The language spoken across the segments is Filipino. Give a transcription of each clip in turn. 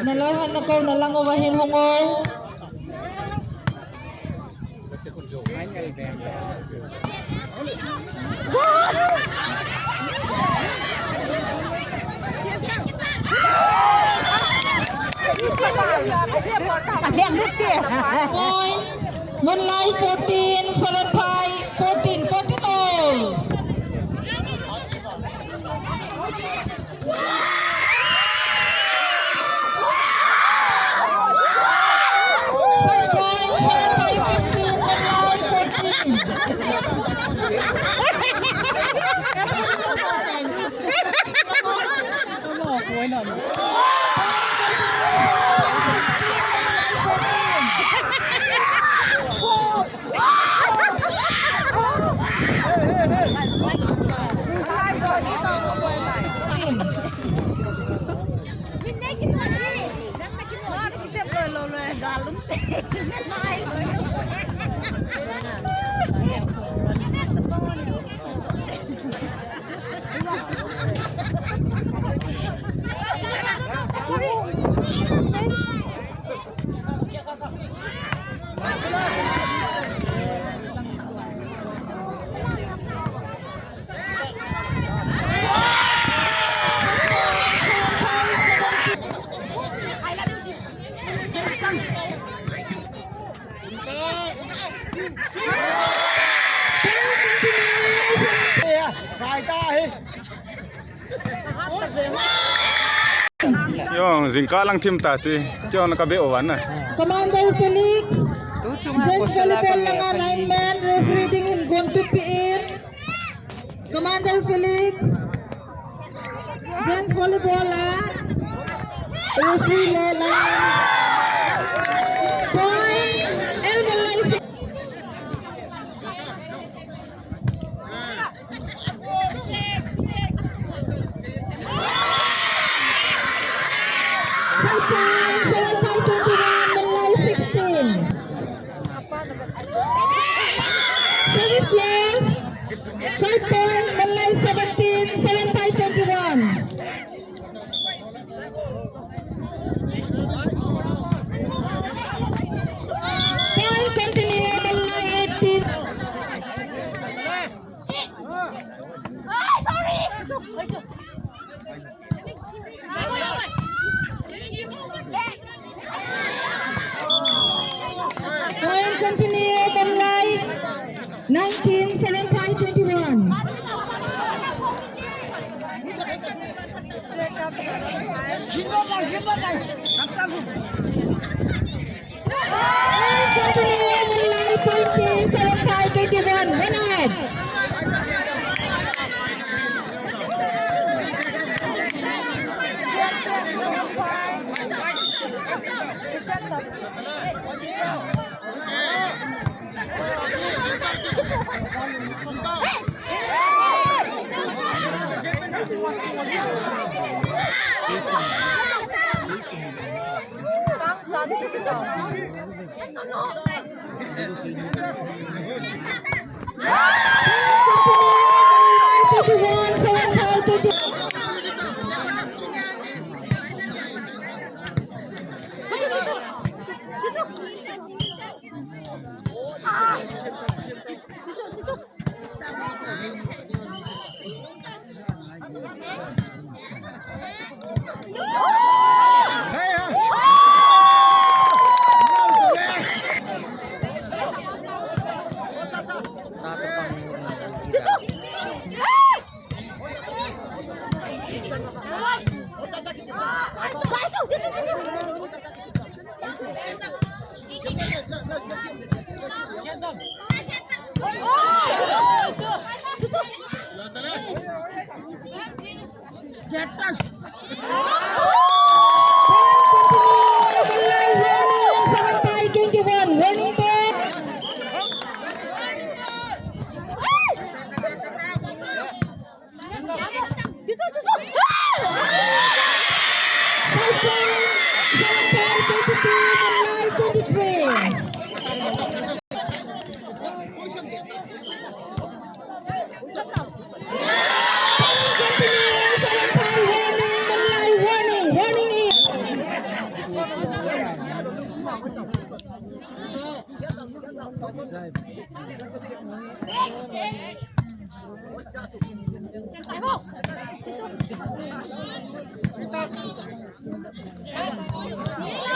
Nalohan na ko nalang uwahin hungol. Point Moonlight 14, 7-5, 14, 14 all. yung zingkalang tim ta chi cho nakabe owan na Commander Felix, Gents Volleyball lang ang 9-man, refereeing in going to PN. Commander Felix, Gents Volleyball referee lineman. Point, elbow nice. Service plus 5 point, Moonlight 17, 7-5, 21. Point continue, Moonlight 18. Point continue, Moonlight 19, 7-5, 21. Point continue, Moonlight 20, 7-5, 21. One ahead.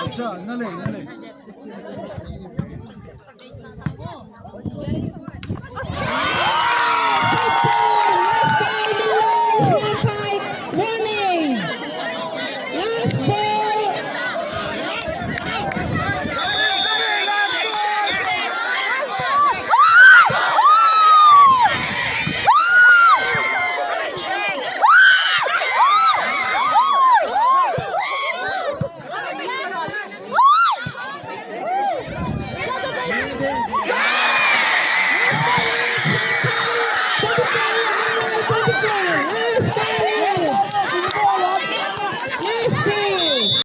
अच्छा, नले, नले.